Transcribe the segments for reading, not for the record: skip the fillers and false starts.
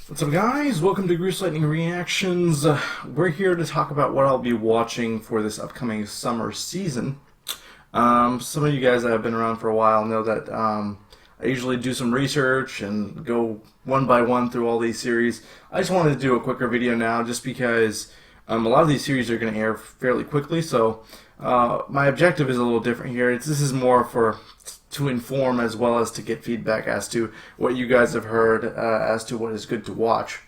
What's up, guys? Welcome to Grease Lightning Reactions. We're here to talk about what I'll be watching for this upcoming summer season. Some of you guys that have been around for a while know that I usually do some research and go one by one through all these series. I just wanted to do a quicker video now just because a lot of these series are going to air fairly quickly, so my objective is a little different here. This is more to inform as well as to get feedback as to what you guys have heard as to what is good to watch.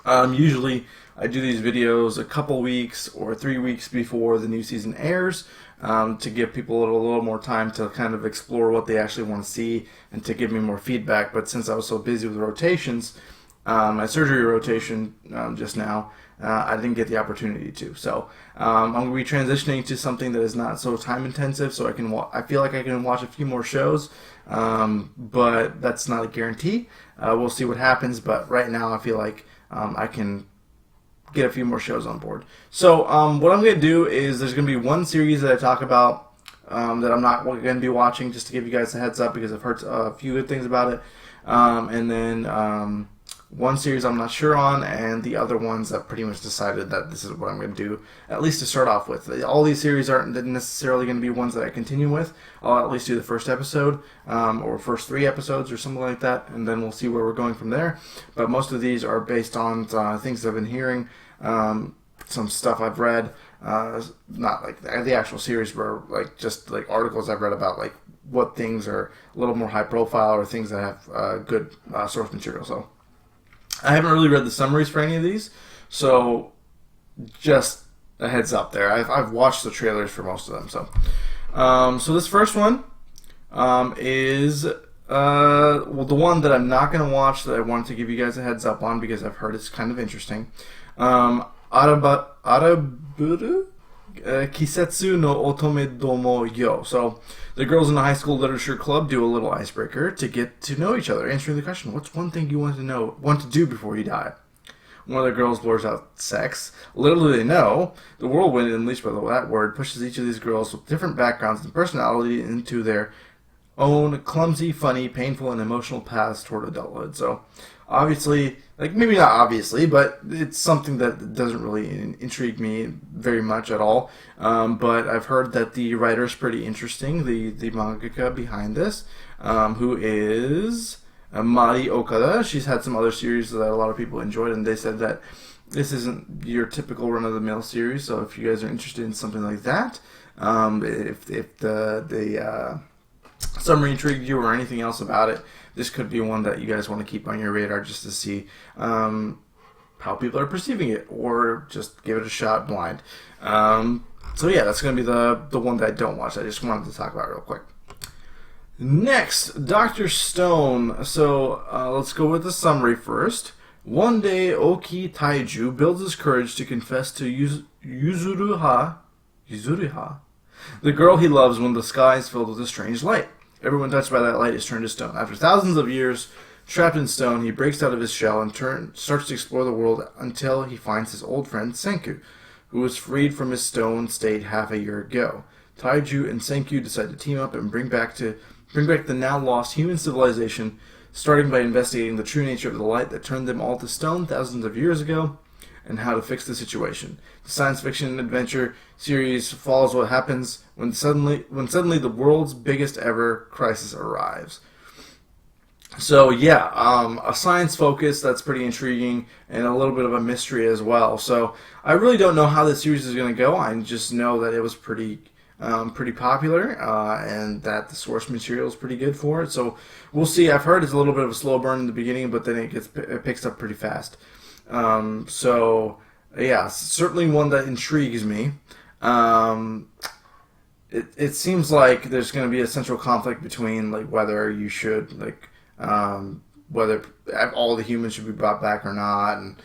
Usually I do these videos a couple weeks or 3 weeks before the new season airs to give people a little more time to kind of explore what they actually want to see and to give me more feedback. But since I was so busy with rotations, my surgery rotation just now, I didn't get the opportunity to. So I'm going to be transitioning to something that is not so time intensive, so I feel like I can watch a few more shows, but that's not a guarantee. We'll see what happens, but right now I feel like I can get a few more shows on board. So what I'm going to do is there's going to be one series that I talk about that I'm not going to be watching, just to give you guys a heads up because I've heard a few good things about it, and then one series I'm not sure on, and the other ones I've pretty much decided that this is what I'm going to do, at least to start off with. All these series aren't necessarily going to be ones that I continue with. I'll at least do the first episode, or first 3 episodes, or something like that, and then we'll see where we're going from there. But most of these are based on things I've been hearing, some stuff I've read, not like the actual series, but like just like articles I've read about like what things are a little more high profile or things that have good source material. So I haven't really read the summaries for any of these, so just a heads up there. I've watched the trailers for most of them. So this first one is well, the one that I'm not going to watch that I wanted to give you guys a heads up on because I've heard it's kind of interesting. Araburu Kisetsu no Otome Domo Yo. So the girls in the high school literature club do a little icebreaker to get to know each other, answering the question, what's one thing you want to do before you die? One of the girls blurs out sex. Little do they know, the whirlwind, unleashed by that word, pushes each of these girls with different backgrounds and personality into their own clumsy, funny, painful, and emotional paths toward adulthood. So obviously, like maybe not obviously, but it's something that doesn't really intrigue me very much at all. But I've heard that the writer's pretty interesting, the mangaka behind this, who is Mari Okada. She's had some other series that a lot of people enjoyed, and they said that this isn't your typical run-of-the-mill series. So if you guys are interested in something like that, if the summary intrigued you or anything else about it, this could be one that you guys want to keep on your radar just to see how people are perceiving it, or just give it a shot blind. So yeah, that's going to be the one that I don't watch. I just wanted to talk about it real quick. Next, Dr. Stone. So let's go with the summary first. One day, Oki Taiju builds his courage to confess to Yuzuruha, the girl he loves, when the sky is filled with a strange light. Everyone touched by that light is turned to stone. After thousands of years trapped in stone, he breaks out of his shell and starts to explore the world until he finds his old friend Senku, who was freed from his stone state half a year ago. Taiju and Senku decide to team up and bring back the now lost human civilization, starting by investigating the true nature of the light that turned them all to stone thousands of years ago, and how to fix the situation. The science fiction adventure series follows what happens when suddenly the world's biggest ever crisis arrives. So yeah, a science focus that's pretty intriguing, and a little bit of a mystery as well. So I really don't know how this series is going to go. I just know that it was pretty popular, and that the source material is pretty good for it. So we'll see. I've heard it's a little bit of a slow burn in the beginning, but then it picks up pretty fast. So yeah, certainly one that intrigues me. It seems like there's going to be a central conflict between like whether you should whether all the humans should be brought back or not, and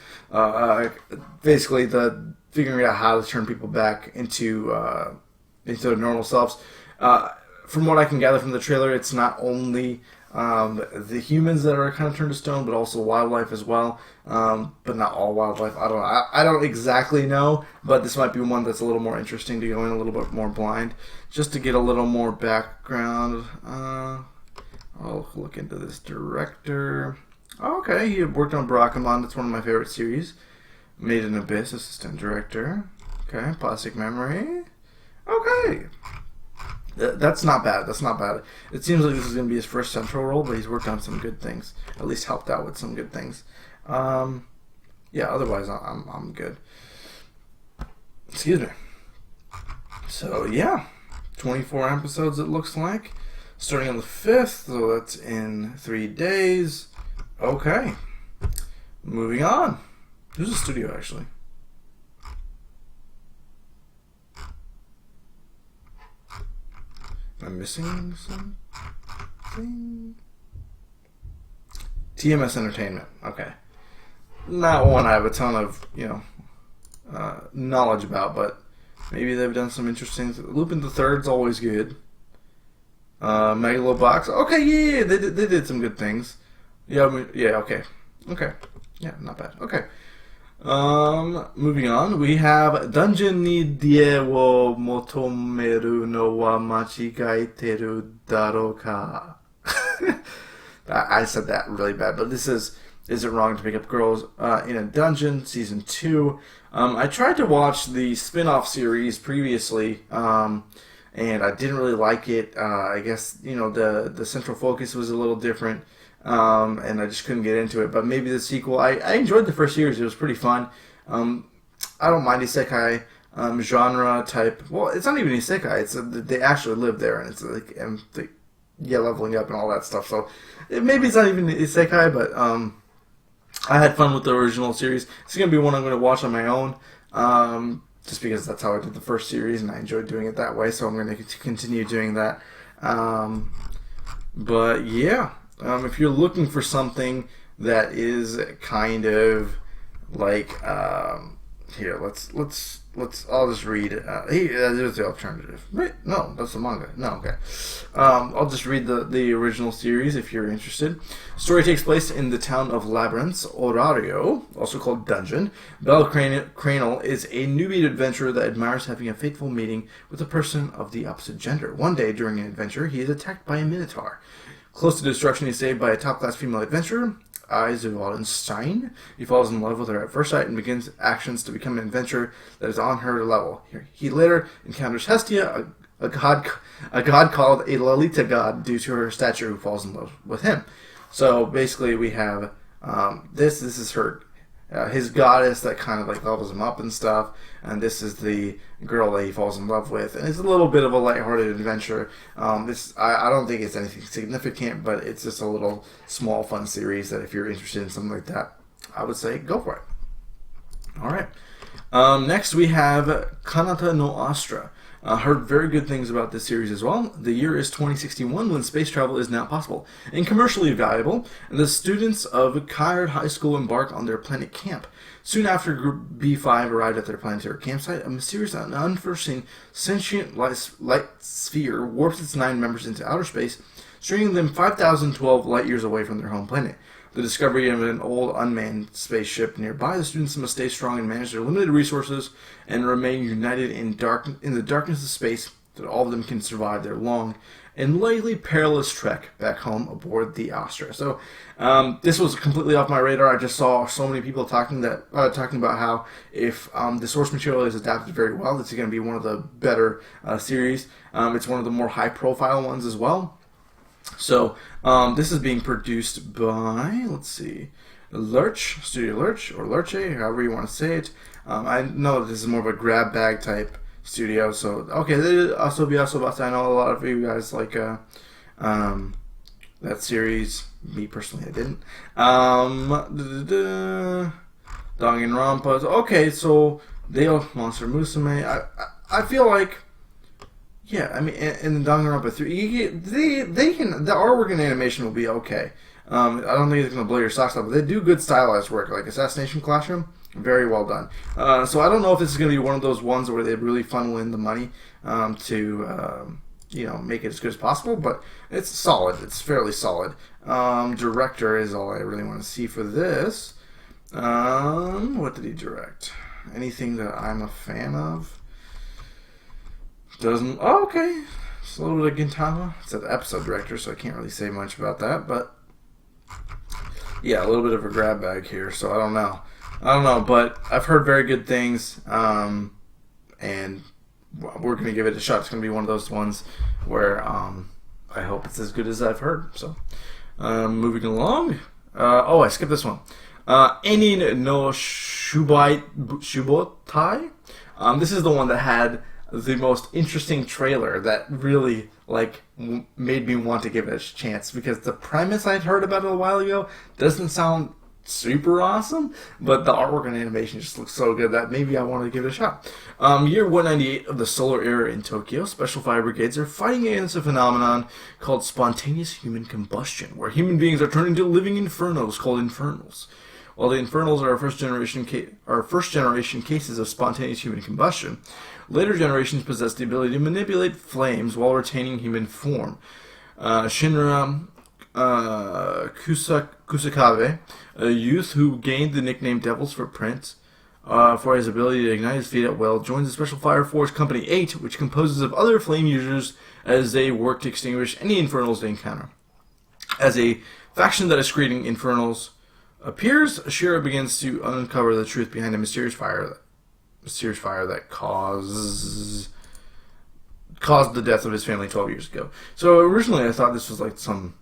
basically the figuring out how to turn people back into their normal selves. From what I can gather from the trailer, it's not only the humans that are kind of turned to stone, but also wildlife as well. But not all wildlife. I don't know. I don't exactly know, but this might be one that's a little more interesting to go in a little bit more blind, just to get a little more background. I'll look into this director. Okay, he had worked on Barakamon. That's one of my favorite series. Made in Abyss, assistant director. Okay, Plastic Memory. Okay. That's not bad. That's not bad. It seems like this is going to be his first central role, but he's worked on some good things. At least helped out with some good things. Yeah, otherwise I'm good. Excuse me. So, yeah. 24 episodes it looks like. Starting on the 5th, so that's in 3 days. Okay. Moving on. Who's the studio, actually? Am I missing something? TMS Entertainment. Okay. Not one I have a ton of, knowledge about, but maybe they've done some interesting... Lupin the Third's always good. Megalobox. Okay, yeah, they did some good things. Yeah, okay. Okay. Yeah, not bad. Okay. Moving on, we have Dungeon ni die wo motomeru no wa machigaeteru daro ka. I said that really bad, but this is it wrong to pick up girls in a dungeon, season 2. I tried to watch the spin-off series previously, and I didn't really like it. I guess, the central focus was a little different. And I just couldn't get into it. But maybe the sequel. I enjoyed the first series. It was pretty fun. I don't mind isekai genre type. Well, it's not even isekai. It's they actually live there, and it's like leveling up and all that stuff. So maybe it's not even isekai, but I had fun with the original series. It's gonna be one I'm gonna watch on my own. Just because that's how I did the first series, and I enjoyed doing it that way. So I'm gonna continue doing that. But yeah. If you're looking for something that is kind of like here, I'll just read. There's the alternative. Wait, no, that's the manga. No, okay. I'll just read the original series if you're interested. Story takes place in the town of Labyrinths, Orario, also called Dungeon. Belle Crane is a newbie adventurer that admires having a fateful meeting with a person of the opposite gender. One day during an adventure, he is attacked by a minotaur. Close to destruction, he's saved by a top-class female adventurer, Eyes of Wallenstein. He falls in love with her at first sight and begins actions to become an adventurer that is on her level. He later encounters Hestia, a god called a Lolita god due to her stature, who falls in love with him. So basically, we have this. This is her, his goddess that kind of like levels him up and stuff. And this is the girl that he falls in love with, and it's a little bit of a lighthearted adventure. I don't think it's anything significant, but it's just a little small fun series that if you're interested in something like that, I would say go for it. All right. Next we have Kanata no Astra. Heard very good things about this series as well. The year is 2061 when space travel is now possible and commercially valuable, and the students of Kaird High School embark on their planet camp. Soon after Group B5 arrived at their planetary campsite, a mysterious and unforeseen sentient light sphere warps its 9 members into outer space, stringing them 5,012 light years away from their home planet. The discovery of an old unmanned spaceship nearby, the students must stay strong and manage their limited resources and remain united in the darkness of space so that all of them can survive their long and likely perilous trek back home aboard the Astra. So this was completely off my radar. I just saw so many people talking about how if the source material is adapted very well, it's going to be one of the better series. It's one of the more high-profile ones as well. So this is being produced by, let's see, Lurch, Studio Lurch, or Lurche, however you want to say it. I know this is more of a grab bag type studio, so okay, Asobi. I know a lot of you guys like that series. Me personally, I didn't. Danganronpa. Okay, so Monster Musume. I feel like, yeah, I mean, in the Danganronpa 3, they can, the artwork and animation will be okay. I don't think it's going to blow your socks off, but they do good stylized work, like Assassination Classroom. Very well done. So I don't know if this is going to be one of those ones where they really funnel in the money to make it as good as possible, but it's solid. It's fairly solid. Director is all I really want to see for this. What did he direct? Anything that I'm a fan of? Doesn't... Oh, okay. It's a little bit of Gintama. It's an episode director, so I can't really say much about that, but Yeah, a little bit of a grab bag here, so I don't know. But I've heard very good things, and we're going to give it a shot. It's going to be one of those ones where I hope it's as good as I've heard. So, moving along. I skipped this one. Enin no Shubotai. This is the one that had the most interesting trailer that really made me want to give it a chance, because the premise I'd heard about it a while ago doesn't sound super awesome, but the artwork and animation just looks so good that maybe I want to give it a shot. Year 198 of the Solar Era in Tokyo, Special Fire Brigades are fighting against a phenomenon called spontaneous human combustion, where human beings are turned into living infernos called infernals. While the infernals are first generation cases of spontaneous human combustion, later generations possess the ability to manipulate flames while retaining human form. Shinra Kusakabe, a youth who gained the nickname Devil's Footprint for his ability to ignite his feet at will, joins the Special Fire Force Company 8, which composes of other flame users as they work to extinguish any infernals they encounter. As a faction that is creating infernals appears, Shira begins to uncover the truth behind a mysterious fire that caused the death of his family 12 years ago. So originally I thought this was like some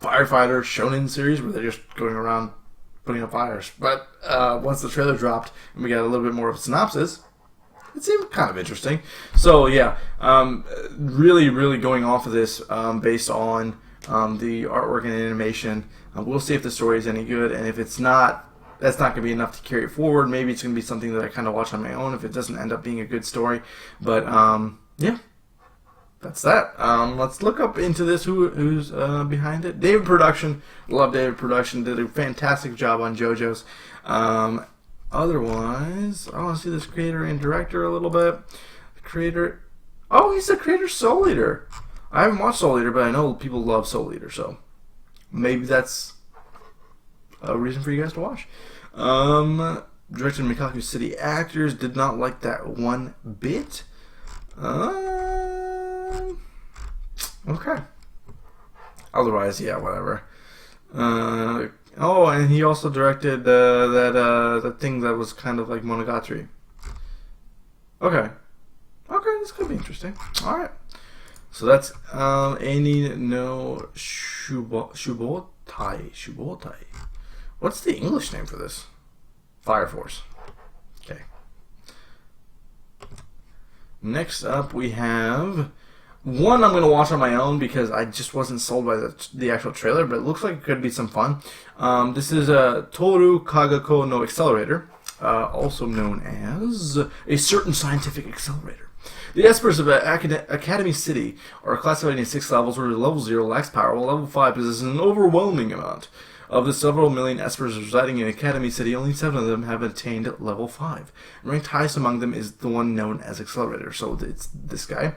firefighter shonen series where they're just going around putting out fires. But once the trailer dropped and we got a little bit more of a synopsis, it seemed kind of interesting. So yeah, really, really going off of this based on the artwork and animation. We'll see if the story is any good, and if it's not, that's not going to be enough to carry it forward. Maybe it's going to be something that I kind of watch on my own if it doesn't end up being a good story. But yeah, that's that. Let's look up into this. Who's behind it? David Production. Love David Production. Did a fantastic job on JoJo's. Otherwise, I want to see this creator and director a little bit. The creator. Oh, he's the creator of Soul Eater. I haven't watched Soul Eater, but I know people love Soul Eater, so maybe that's a reason for you guys to watch. Directed Mikaku City Actors. Did not like that one bit. Okay. Otherwise, yeah, whatever. And he also directed that thing that was kind of like Monogatari. Okay, this could be interesting. All right. So that's Enin no Shubotai. What's the English name for this? Fire Force. Okay. Next up, we have one I'm going to watch on my own because I just wasn't sold by the actual trailer, but it looks like it could be some fun. This is Toru Kagako no Accelerator, also known as a certain scientific accelerator. The espers of Academy City are classified in 6 levels, where level 0 lacks power, while level 5 possesses an overwhelming amount. Of the several million espers residing in Academy City, only 7 of them have attained level 5. Ranked highest among them is the one known as Accelerator, so it's this guy.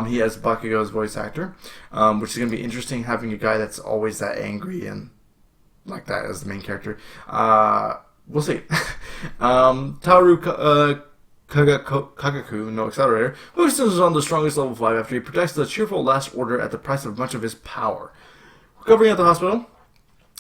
He has Bakugo's voice actor, which is going to be interesting, having a guy that's always that angry and like that as the main character. We'll see. Taru Kagaku no Accelerator focuses on the strongest level 5 after he protects the cheerful Last Order at the price of much of his power. Recovering at the hospital,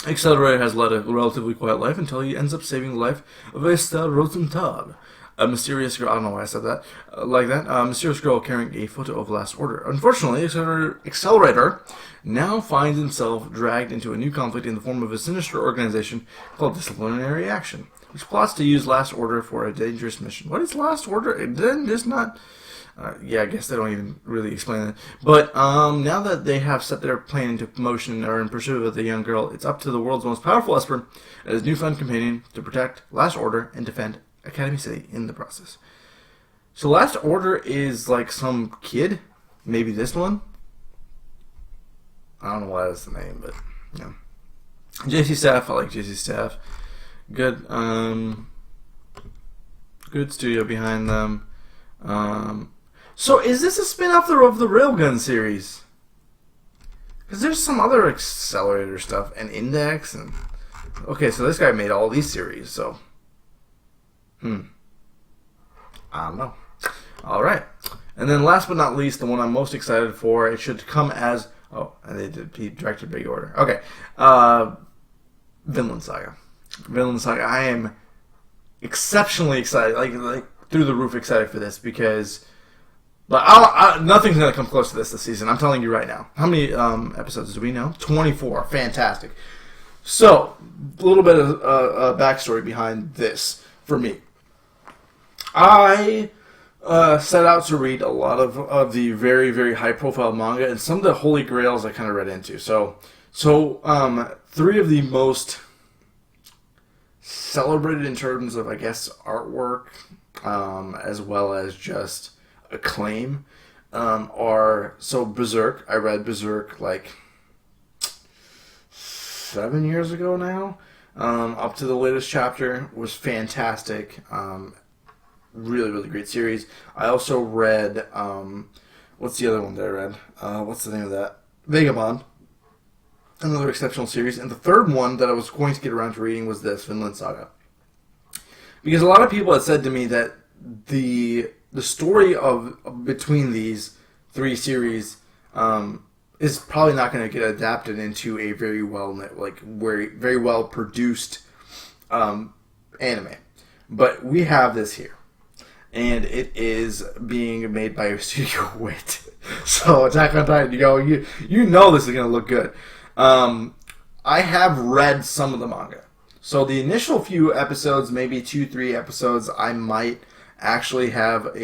Accelerator has led a relatively quiet life until he ends up saving the life of Esther Rosenthal, a mysterious girl. I don't know why I said that like that. A mysterious girl carrying a photo of Last Order. Unfortunately, Accelerator now finds himself dragged into a new conflict in the form of a sinister organization called Disciplinary Action, which plots to use Last Order for a dangerous mission. What is Last Order? It didn't just not. Yeah, I guess they don't even really explain it. But now that they have set their plan into motion and are in pursuit of the young girl, it's up to the world's most powerful Esper and his newfound companion to protect Last Order and defend Academy City in the process. So Last Order is like some kid. Maybe this one? I don't know why that's the name, but yeah. JC Staff, I like JC Staff. Good good studio behind them. So is this a spin-off of the Railgun series? Because there's some other Accelerator stuff and Index and okay, so this guy made all these series, so I don't know. Alright. And then last but not least, the one I'm most excited for, it should come as and he directed Big Order. Okay. Vinland Saga. Vinland Saga. I am exceptionally excited, like through the roof excited for this because, but nothing's gonna come close to this season. I'm telling you right now. How many episodes do we know? 24. Fantastic. So, a little bit of backstory behind this for me. I set out to read a lot of the very, very high-profile manga and some of the holy grails I kind of read into. So, three of the most celebrated in terms of, I guess, artwork, as well as just acclaim, are, so Berserk. I read Berserk like 7 years ago now. Up to the latest chapter was fantastic. Really, really great series. I also read, what's the other one that I read? What's the name of that? Vagabond. Another exceptional series. And the third one that I was going to get around to reading was this, Finland Saga. Because a lot of people had said to me that the story of between these three series is probably not going to get adapted into a very well produced anime. But we have this here. And it is being made by Studio Wit. So Attack on Titan, you know this is going to look good. I have read some of the manga. So the initial few episodes, maybe 2-3 episodes, I might actually have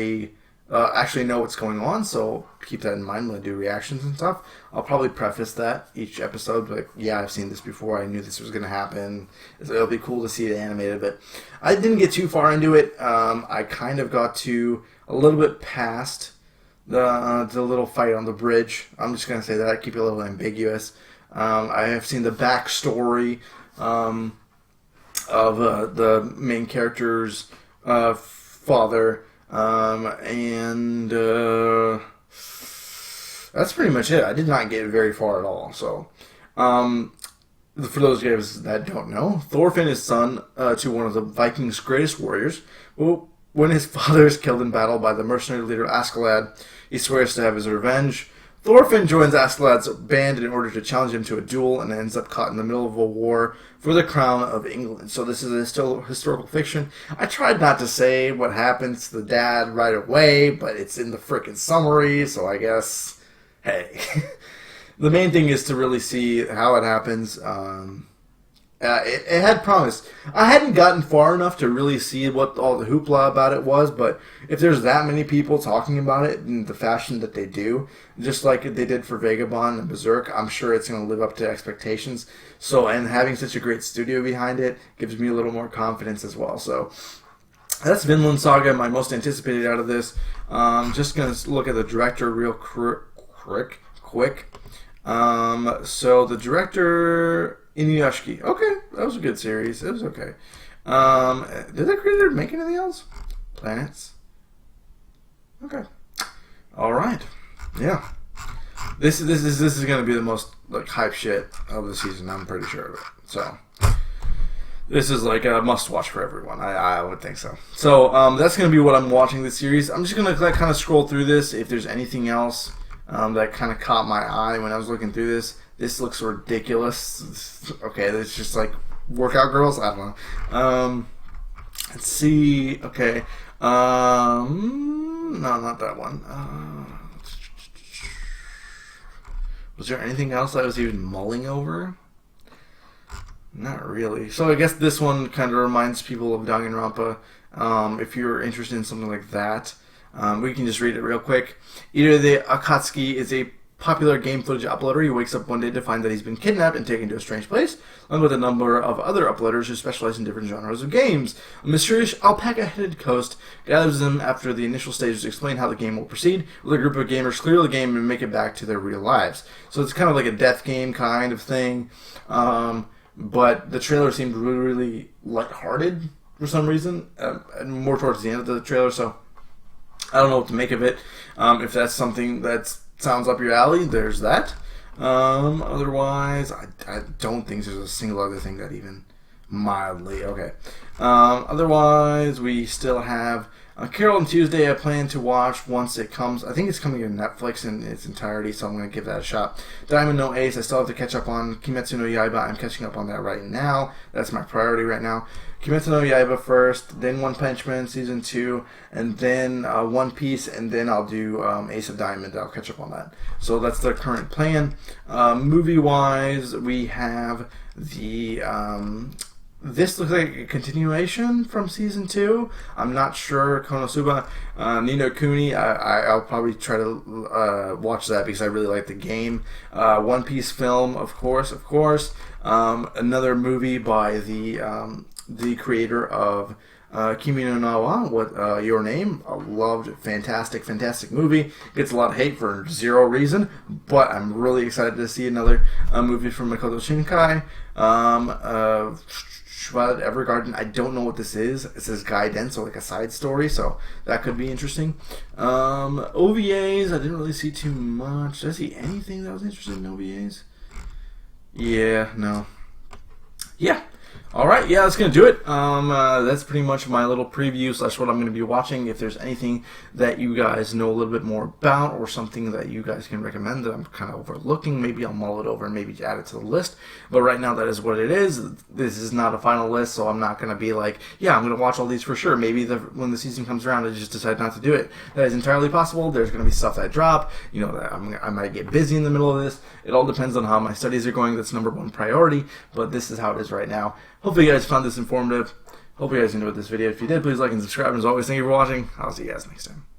actually know what's going on. So keep that in mind when I do reactions and stuff. I'll probably preface that each episode, like, yeah, I've seen this before. I knew this was going to happen. It'll be cool to see it animated, but I didn't get too far into it. I kind of got to a little bit past the little fight on the bridge. I'm just going to say that. Keep it a little ambiguous. I have seen the backstory of the main character's father, and that's pretty much it. I did not get very far at all. So, for those guys that don't know, Thorfinn is son to one of the Vikings' greatest warriors. Well, when his father is killed in battle by the mercenary leader Askeladd, he swears to have his revenge. Thorfinn joins Askeladd's band in order to challenge him to a duel and ends up caught in the middle of a war for the crown of England. So this is a historical fiction. I tried not to say what happens to the dad right away, but it's in the frickin' summary, so I guess, hey. The main thing is to really see how it happens. It had promise. I hadn't gotten far enough to really see what all the hoopla about it was, but if there's that many people talking about it in the fashion that they do, just like they did for Vagabond and Berserk, I'm sure it's going to live up to expectations. So, and having such a great studio behind it gives me a little more confidence as well. So, that's Vinland Saga, my most anticipated out of this. Just going to look at the director real quick. So, the director... Inuyashiki. Okay, that was a good series. It was okay. Did that creator make anything else? Planets. Okay. All right. Yeah. This is going to be the most like hype shit of the season. I'm pretty sure of it. So this is like a must-watch for everyone. I would think so. So that's going to be what I'm watching this series. I'm just going to kind of scroll through this. If there's anything else that kind of caught my eye when I was looking through this. This looks ridiculous. Okay, it's just like workout girls. I don't know. Let's see. Okay. No, not that one. Was there anything else I was even mulling over? Not really. So I guess this one kind of reminds people of Danganronpa. If you're interested in something like that, we can just read it real quick. Ide Akatsuki is a popular game footage uploader. He wakes up one day to find that he's been kidnapped and taken to a strange place, along with a number of other uploaders who specialize in different genres of games. A mysterious alpaca-headed host gathers them after the initial stages to explain how the game will proceed, with a group of gamers clear the game and make it back to their real lives. So it's kind of like a death game kind of thing, but the trailer seemed really, really lighthearted for some reason, and more towards the end of the trailer, so I don't know what to make of it. If that's something that's sounds up your alley, there's that. Otherwise, I don't think there's a single other thing that even mildly. Okay. Otherwise, we still have Carol and Tuesday I plan to watch once it comes. I think it's coming to Netflix in its entirety, so I'm going to give that a shot. Diamond No Ace, I still have to catch up on. Kimetsu no Yaiba, I'm catching up on that right now. That's my priority right now. Kimetsu no Yaiba first, then One Punch Man Season 2, and then One Piece, and then I'll do Ace of Diamond. I'll catch up on that. So that's the current plan. Movie-wise, we have the... this looks like a continuation from Season 2. I'm not sure. Konosuba, Ni no Kuni, I'll probably try to watch that because I really like the game. One Piece film, of course. Another movie by the creator of Kimi no Na wa, Your Name. I loved it. Fantastic movie. Gets a lot of hate for zero reason, but I'm really excited to see another movie from Makoto Shinkai. Violet Evergarden, I don't know what this is. It says Gaiden, so like a side story, so that could be interesting. OVAs, I didn't really see too much. Did I see anything that was interesting in OVAs? Yeah, no. Yeah. Alright, yeah, that's going to do it. That's pretty much my little preview / what I'm going to be watching. If there's anything that you guys know a little bit more about or something that you guys can recommend that I'm kind of overlooking, maybe I'll mull it over and maybe add it to the list. But right now, that is what it is. This is not a final list, so I'm not going to be like, yeah, I'm going to watch all these for sure. Maybe when the season comes around, I just decide not to do it. That is entirely possible. There's going to be stuff that drop. You know, that I might get busy in the middle of this. It all depends on how my studies are going. That's number one priority, but this is how it is right now. Hopefully you guys found this informative. Hope you guys enjoyed this video. If you did, please like and subscribe. And as always, thank you for watching. I'll see you guys next time.